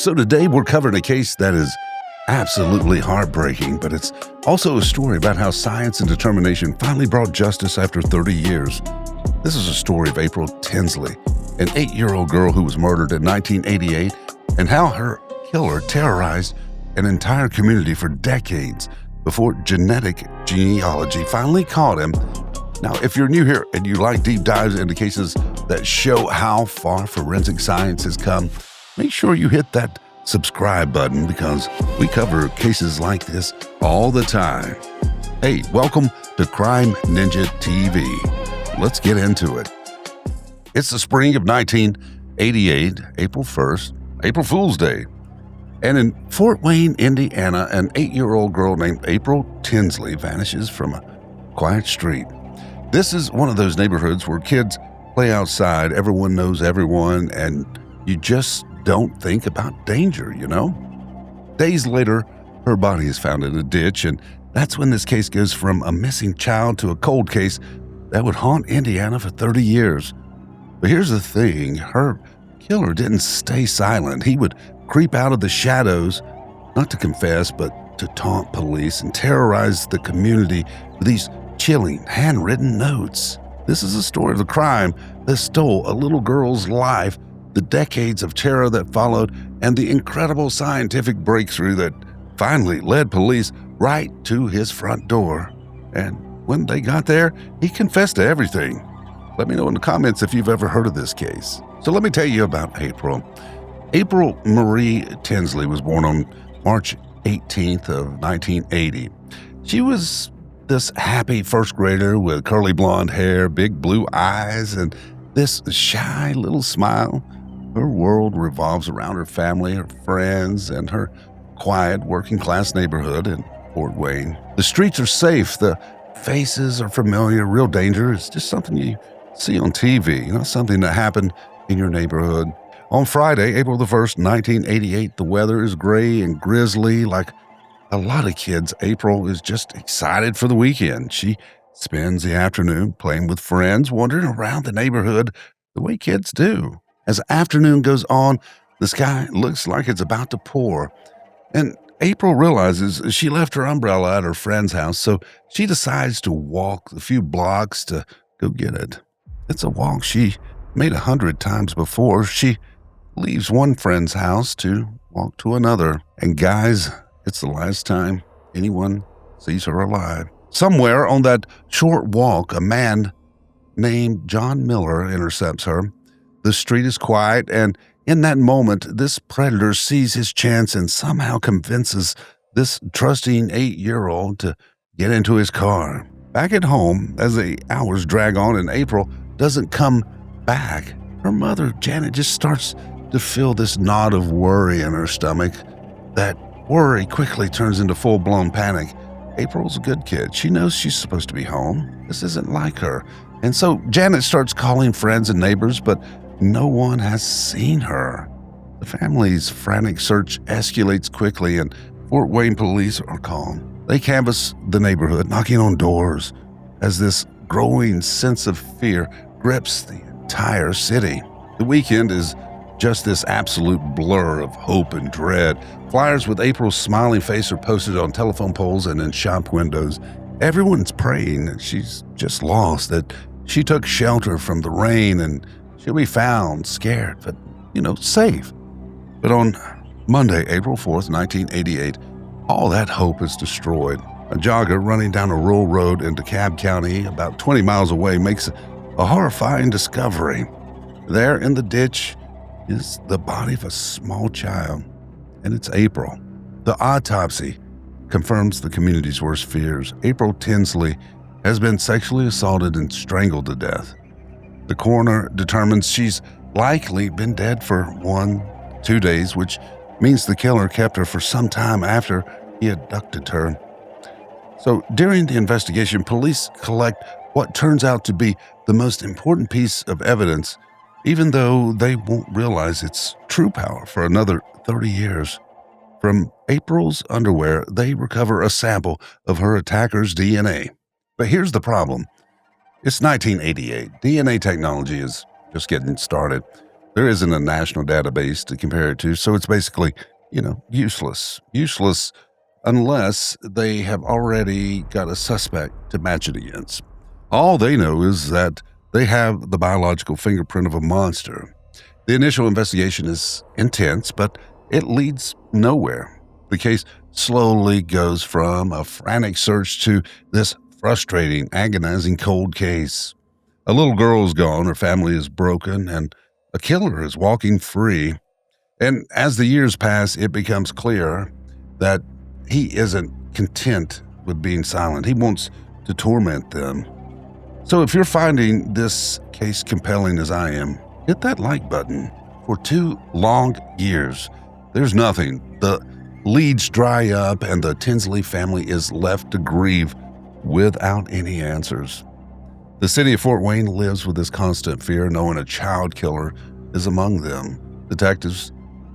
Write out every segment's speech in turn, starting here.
So today we're covering a case that is absolutely heartbreaking, but it's also a story about how science and determination finally brought justice after 30 years. This is a story of April Tinsley, an 8-year-old girl who was murdered in 1988, and how her killer terrorized an entire community for decades before Genealogy finally caught him. Now, if you're new here and you like deep dives into cases that show how far forensic science has come, make sure you hit that subscribe button because we cover cases like this all the time. Hey, welcome to Crime Ninja TV. Let's get into it. It's the spring of 1988, April 1st, April Fool's Day. And in Fort Wayne, Indiana, an 8-year-old girl named April Tinsley vanishes from a quiet street. This is one of those neighborhoods where kids play outside, everyone knows everyone, and you just don't think about danger, you know? Days later, her body is found in a ditch, and that's when this case goes from a missing child to a cold case that would haunt Indiana for 30 years. But here's the thing, her killer didn't stay silent. He would creep out of the shadows, not to confess, but to taunt police and terrorize the community with these chilling, handwritten notes. This is a story of the crime that stole a little girl's life, the decades of terror that followed, and the incredible scientific breakthrough that finally led police right to his front door. And when they got there, he confessed to everything. Let me know in the comments if you've ever heard of this case. So let me tell you about April. April Marie Tinsley was born on March 18th of 1980. She was this happy first grader with curly blonde hair, big blue eyes, and this shy little smile. Her world revolves around her family, her friends, and her quiet working-class neighborhood in Fort Wayne. The streets are safe, the faces are familiar, real danger is just something you see on TV, not something that happened in your neighborhood. On Friday, April the 1st, 1988, the weather is gray and grizzly. Like a lot of kids, April is just excited for the weekend. She spends the afternoon playing with friends, wandering around the neighborhood the way kids do. As afternoon goes on, the sky looks like it's about to pour. And April realizes she left her umbrella at her friend's house, so she decides to walk a few blocks to go get it. It's a walk she made 100 times before. She leaves one friend's house to walk to another. And guys, it's the last time anyone sees her alive. Somewhere on that short walk, a man named John Miller intercepts her. The street is quiet, and in that moment, this predator sees his chance and somehow convinces this trusting 8-year-old to get into his car. Back at home, as the hours drag on and April doesn't come back, her mother, Janet, just starts to feel this knot of worry in her stomach. That worry quickly turns into full-blown panic. April's a good kid. She knows she's supposed to be home. This isn't like her. And so Janet starts calling friends and neighbors, but no one has seen her. The family's frantic search escalates quickly, and Fort Wayne police are called. They canvass the neighborhood, knocking on doors, as this growing sense of fear grips the entire city. The weekend is just this absolute blur of hope and dread. Flyers with April's smiling face are posted on telephone poles and in shop windows. Everyone's praying that she's just lost, that she took shelter from the rain and she'll be found, scared, but, safe. But on Monday, April 4th, 1988, all that hope is destroyed. A jogger running down a rural road in DeKalb County, about 20 miles away, makes a horrifying discovery. There in the ditch is the body of a small child, and it's April. The autopsy confirms the community's worst fears. April Tinsley has been sexually assaulted and strangled to death. The coroner determines she's likely been dead for 1-2 days, which means the killer kept her for some time after he abducted her. So during the investigation, police collect what turns out to be the most important piece of evidence, even though they won't realize its true power for another 30 years. From April's underwear, they recover a sample of her attacker's DNA. But here's the problem. It's 1988. DNA technology is just getting started. There isn't a national database to compare it to, so it's basically, useless. Useless unless they have already got a suspect to match it against. All they know is that they have the biological fingerprint of a monster. The initial investigation is intense, but it leads nowhere. The case slowly goes from a frantic search to this frustrating, agonizing cold case. A little girl is gone, her family is broken, and a killer is walking free. And as the years pass, it becomes clear that he isn't content with being silent. He wants to torment them. So if you're finding this case compelling as I am, hit that like button. For 2 long years, there's nothing. The leads dry up and the Tinsley family is left to grieve without any answers. The city of Fort Wayne lives with this constant fear, knowing a child killer is among them. Detectives,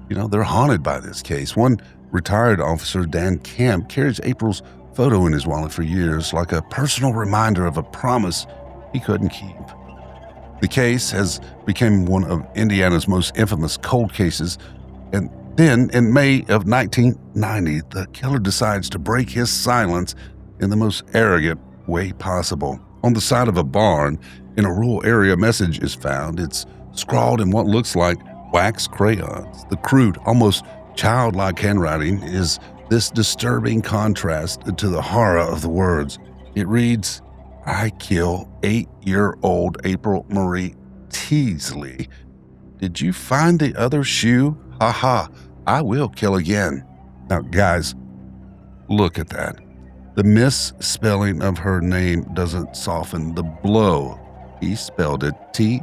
they're haunted by this case. One retired officer, Dan Camp, carries April's photo in his wallet for years, like a personal reminder of a promise he couldn't keep. The case has become one of Indiana's most infamous cold cases, and then in May of 1990, the killer decides to break his silence in the most arrogant way possible. On the side of a barn in a rural area, a message is found. It's scrawled in what looks like wax crayons. The crude, almost childlike handwriting is this disturbing contrast to the horror of the words. It reads, "I kill 8-year-old April Marie Tinsley. Did you find the other shoe? Ha ha, I will kill again." Now, guys, look at that. The misspelling of her name doesn't soften the blow. He spelled it Tisley.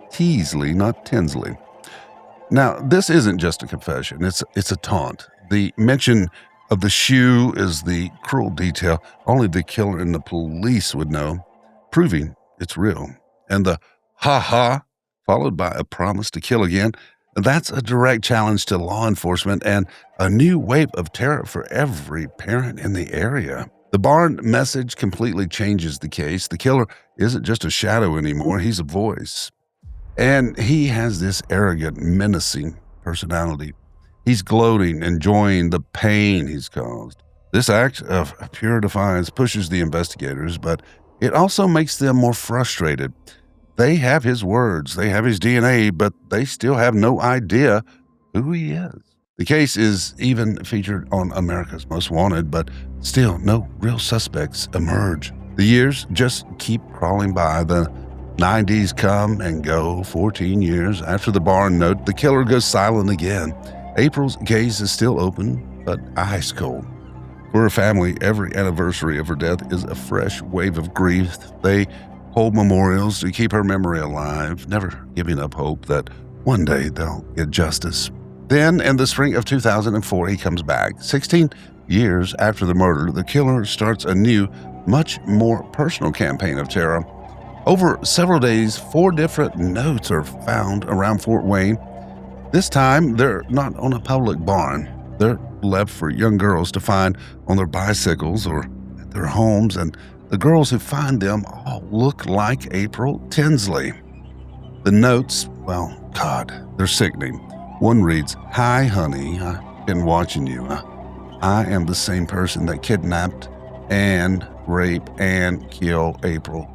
Teasley, not Tinsley. Now, this isn't just a confession. It's a taunt. The mention of the shoe is the cruel detail only the killer and the police would know, proving it's real. And the ha-ha, followed by a promise to kill again, that's a direct challenge to law enforcement and a new wave of terror for every parent in the area. The barn message completely changes the case. The killer isn't just a shadow anymore, he's a voice. And he has this arrogant, menacing personality. He's gloating, enjoying the pain he's caused. This act of pure defiance pushes the investigators, but it also makes them more frustrated. They have his words, they have his DNA, but they still have no idea who he is. The case is even featured on America's Most Wanted, but still no real suspects emerge. The years just keep crawling by. The 90s come and go. 14 years after the barn note, the killer goes silent again. April's case is still open, but ice cold. For her family, every anniversary of her death is a fresh wave of grief. They hold memorials to keep her memory alive, never giving up hope that one day they'll get justice. Then, in the spring of 2004, he comes back. 16 years after the murder, the killer starts a new, much more personal campaign of terror. Over several days, 4 different notes are found around Fort Wayne. This time, they're not on a public barn. They're left for young girls to find on their bicycles or at their homes, and the girls who find them all look like April Tinsley. The notes, well, God, they're sickening. One reads, "Hi, honey, I've been watching you. I am the same person that kidnapped and raped and killed April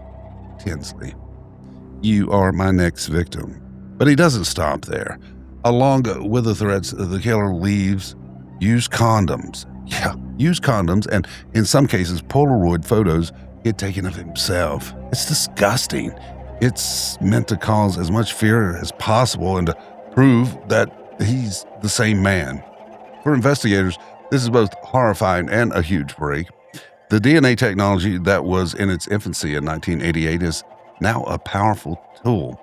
Tinsley. You are my next victim." But he doesn't stop there. Along with the threats, the killer leaves used condoms. Yeah, used condoms, and in some cases, Polaroid photos he had taken of himself. It's disgusting. It's meant to cause as much fear as possible and to prove that he's the same man. For investigators, this is both horrifying and a huge break. The DNA technology that was in its infancy in 1988 is now a powerful tool.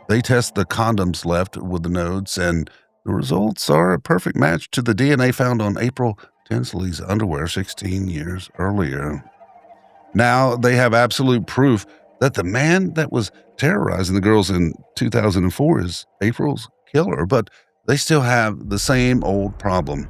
They test the condoms left with the notes, and the results are a perfect match to the DNA found on April Tinsley's underwear 16 years earlier. Now they have absolute proof that the man that was terrorizing the girls in 2004 is April's killer, but they still have the same old problem.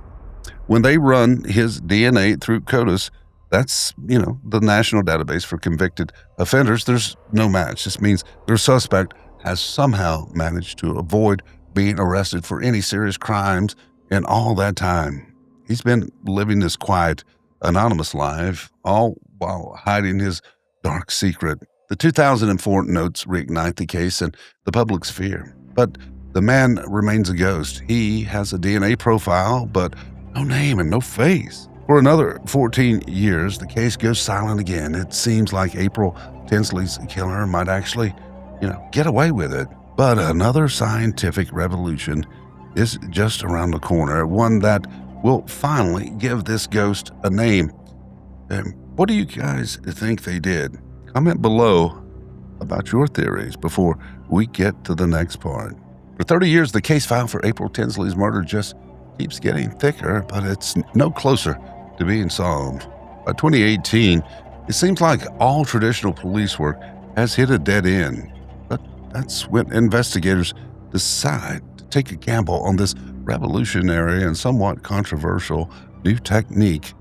When they run his DNA through CODIS, That's, the national database for convicted offenders. There's no match. This means their suspect has somehow managed to avoid being arrested for any serious crimes in all that time. He's been living this quiet, anonymous life, all while hiding his dark secret. The 2004 notes reignite the case and the public's fear. But the man remains a ghost. He has a DNA profile, but no name and no face. For another 14 years, the case goes silent again. It seems like April Tinsley's killer might actually, get away with it. But another scientific revolution is just around the corner, one that will finally give this ghost a name. And what do you guys think they did? Comment below about your theories before we get to the next part. For 30 years, the case file for April Tinsley's murder just keeps getting thicker, but it's no closer to being solved. By 2018, it seems like all traditional police work has hit a dead end. But that's when investigators decide to take a gamble on this revolutionary and somewhat controversial new technique,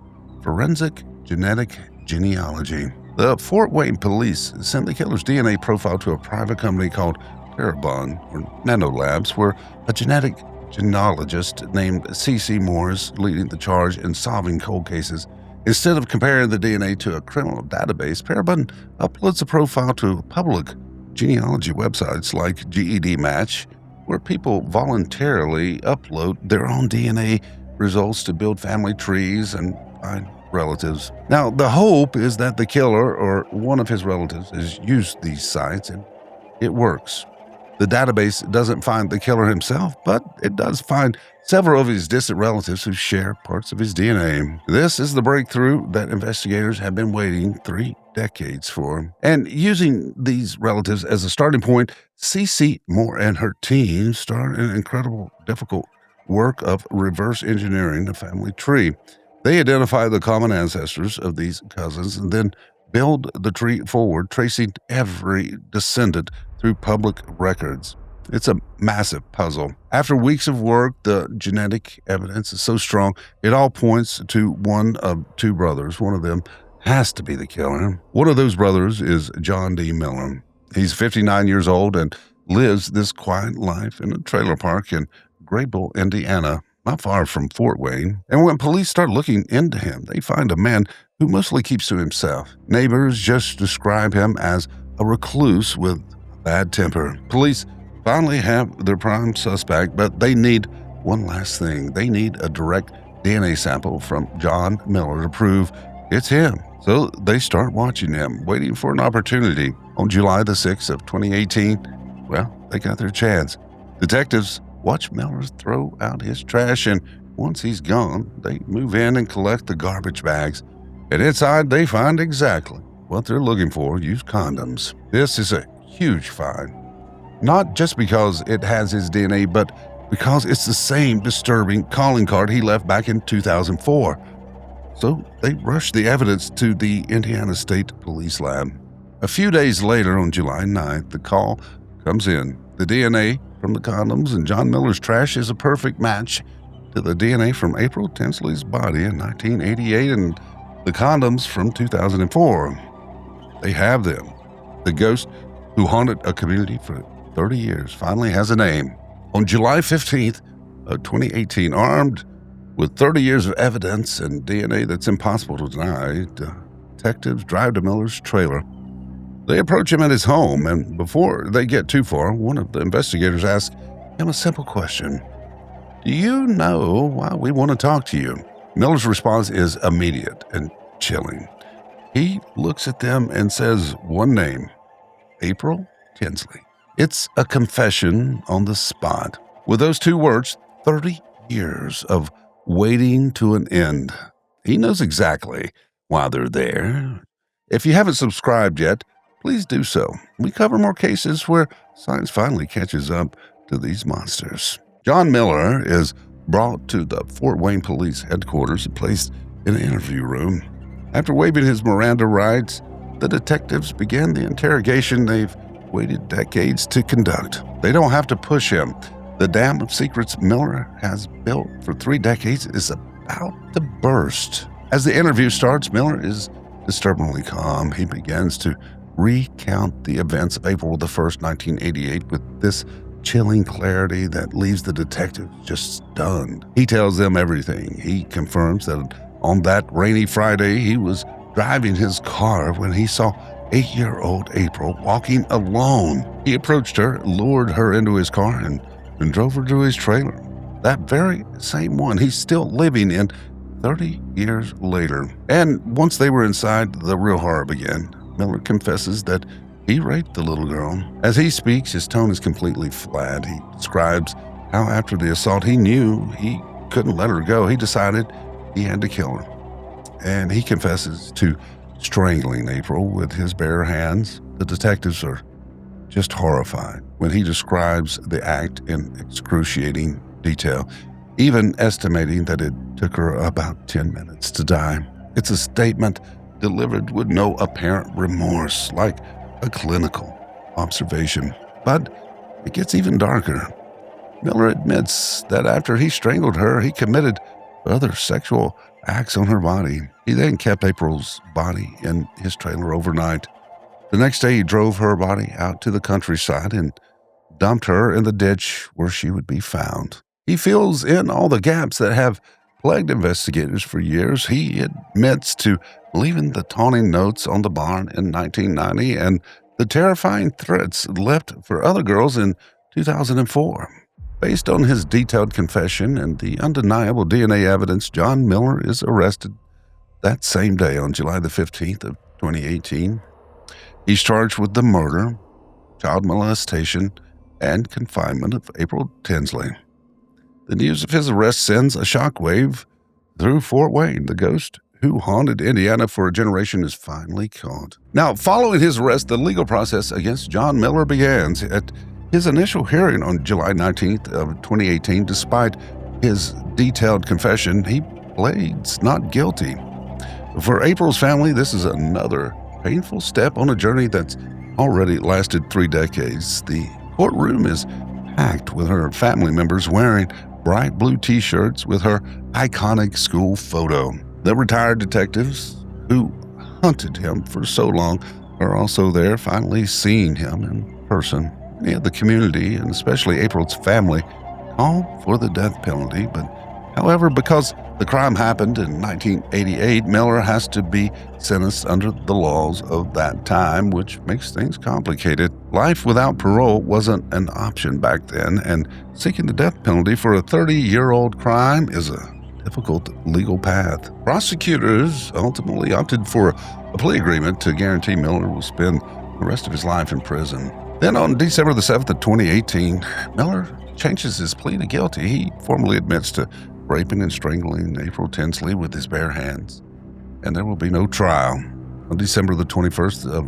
forensic genetic genealogy. The Fort Wayne police sent the killer's DNA profile to a private company called Terabon, or Nanolabs, where a genetic genealogist named C.C. Moore is leading the charge in solving cold cases. Instead of comparing the DNA to a criminal database, Terabon uploads the profile to public genealogy websites like GED Match, where people voluntarily upload their own DNA results to build family trees and find relatives. Now, the hope is that the killer or one of his relatives has used these sites and it works. The database doesn't find the killer himself, but it does find several of his distant relatives who share parts of his DNA. This is the breakthrough that investigators have been waiting 3 decades for. And using these relatives as a starting point, C.C. Moore and her team start an incredible, difficult work of reverse engineering the family tree. They identify the common ancestors of these cousins and then build the tree forward, tracing every descendant through public records. It's a massive puzzle. After weeks of work, the genetic evidence is so strong, it all points to one of 2 brothers. One of them has to be the killer. One of those brothers is John D. Miller. He's 59 years old and lives this quiet life in a trailer park in Graybull, Indiana, not far from Fort Wayne. And when police start looking into him, they find a man who mostly keeps to himself. Neighbors just describe him as a recluse with bad temper. Police finally have their prime suspect, but they need one last thing. They need a direct DNA sample from John Miller to prove it's him. So they start watching him, waiting for an opportunity. On July the 6th of 2018, they got their chance. Detectives watch Miller throw out his trash, and once he's gone, they move in and collect the garbage bags. And inside, they find exactly what they're looking for: used condoms. This is a huge find. Not just because it has his DNA, but because it's the same disturbing calling card he left back in 2004. So they rushed the evidence to the Indiana State Police Lab. A few days later, on July 9th, the call comes in. The DNA from the condoms and John Miller's trash is a perfect match to the DNA from April Tinsley's body in 1988 and the condoms from 2004. They have them. The ghost who haunted a community for 30 years finally has a name. On July 15th of 2018, armed with 30 years of evidence and DNA that's impossible to deny, detectives drive to Miller's trailer. They approach him at his home, and before they get too far, one of the investigators asks him a simple question. Do you know why we want to talk to you? Miller's response is immediate and chilling. He looks at them and says one name: April Tinsley. It's a confession on the spot. With those 2 words, 30 years of waiting to an end. He knows exactly why they're there. If you haven't subscribed yet, please do so. We cover more cases where science finally catches up to these monsters. John Miller is brought to the Fort Wayne Police headquarters and placed in an interview room. After waiving his Miranda rights, the detectives begin the interrogation they've waited decades to conduct. They don't have to push him. The dam of secrets Miller has built for 3 decades is about to burst. As the interview starts, Miller is disturbingly calm. He begins to recount the events of April 1st, 1988 with this chilling clarity that leaves the detectives just stunned. He tells them everything. He confirms that on that rainy Friday, he was driving his car when he saw 8-year-old April walking alone. He approached her, lured her into his car, and drove her to his trailer. That very same one he's still living in 30 years later. And once they were inside, the real horror began. Miller confesses that he raped the little girl. As he speaks, his tone is completely flat. He describes how after the assault, he knew he couldn't let her go. He decided he had to kill her. And he confesses to strangling April with his bare hands. The detectives are just horrified when he describes the act in excruciating detail, even estimating that it took her about 10 minutes to die. It's a statement delivered with no apparent remorse, like a clinical observation. But it gets even darker. Miller admits that after he strangled her, he committed other sexual acts on her body. He then kept April's body in his trailer overnight. The next day, he drove her body out to the countryside and dumped her in the ditch where she would be found. He fills in all the gaps that have plagued investigators for years. He admits to leaving the taunting notes on the barn in 1990 and the terrifying threats left for other girls in 2004. Based on his detailed confession and the undeniable DNA evidence, John Miller is arrested that same day on July the 15th of 2018. He's charged with the murder, child molestation, and confinement of April Tinsley. The news of his arrest sends a shockwave through Fort Wayne. The ghost who haunted Indiana for a generation is finally caught. Now, following his arrest, the legal process against John Miller begins. At his initial hearing on July 19th of 2018, despite his detailed confession, he pleads not guilty. For April's family, this is another painful step on a journey that's already lasted 3 decades. The courtroom is packed with her family members wearing bright blue t-shirts with her iconic school photo. The retired detectives who hunted him for so long are also there, finally seeing him in person. Many of the community, and especially April's family, call for the death penalty, but however, because the crime happened in 1988, Miller has to be sentenced under the laws of that time, which makes things complicated. Life without parole wasn't an option back then, and seeking the death penalty for a 30-year-old crime is a difficult legal path. Prosecutors ultimately opted for a plea agreement to guarantee Miller will spend the rest of his life in prison. Then on December the 7th of 2018, Miller changes his plea to guilty. He formally admits to raping and strangling April Tinsley with his bare hands, and there will be no trial. On December the 21st of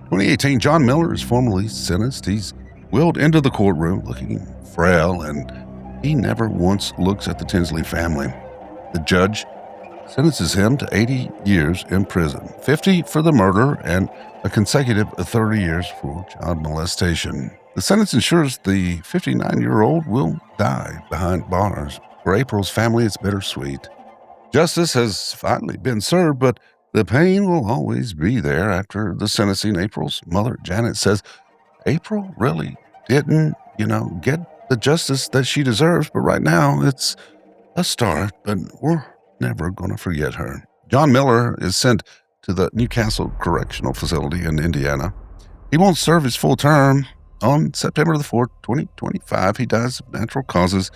2018, John Miller is formally sentenced. He's wheeled into the courtroom looking frail, and he never once looks at the Tinsley family. The judge sentences him to 80 years in prison, 50 for the murder and a consecutive 30 years for child molestation. The sentence ensures the 59-year-old will die behind bars. For April's family, it's bittersweet. Justice has finally been served, but the pain will always be there. After the sentencing, April's mother, Janet, says April really didn't, get the justice that she deserves, but right now it's a start, but we're never going to forget her. John Miller is sent to the Newcastle Correctional Facility in Indiana. He won't serve his full term. On September the 4th, 2025, he dies of natural causes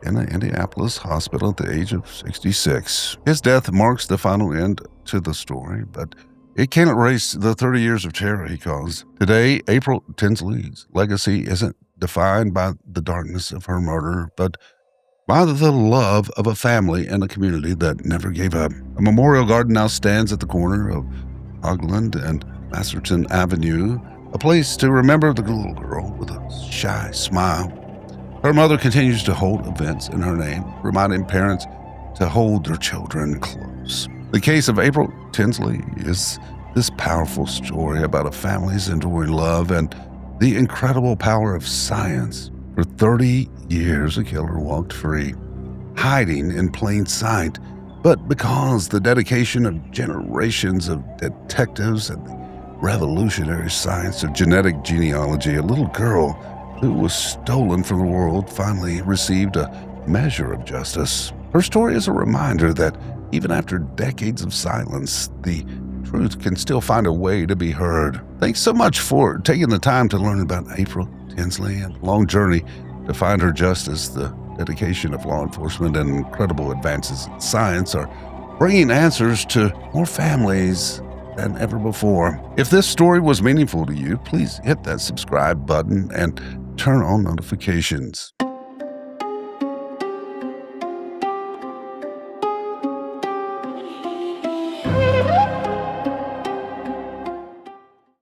in an Indianapolis hospital at the age of 66. His death marks the final end to the story, but it can't erase the 30 years of terror he caused. Today, April Tinsley's legacy isn't defined by the darkness of her murder, but by the love of a family and a community that never gave up. A memorial garden now stands at the corner of Hogland and Masterton Avenue, a place to remember the little girl with a shy smile. Her mother continues to hold events in her name, reminding parents to hold their children close. The case of April Tinsley is this powerful story about a family's enduring love and the incredible power of science. For 30 years, a killer walked free, hiding in plain sight. but because the dedication of generations of detectives and the revolutionary science of genetic genealogy, a little girl who was stolen from the world finally received a measure of justice. Her story is a reminder that even after decades of silence, the truth can still find a way to be heard. Thanks so much for taking the time to learn about April Tinsley and the long journey to find her justice. The dedication of law enforcement and incredible advances in science are bringing answers to more families than ever before. If this story was meaningful to you, please hit that subscribe button and turn on notifications.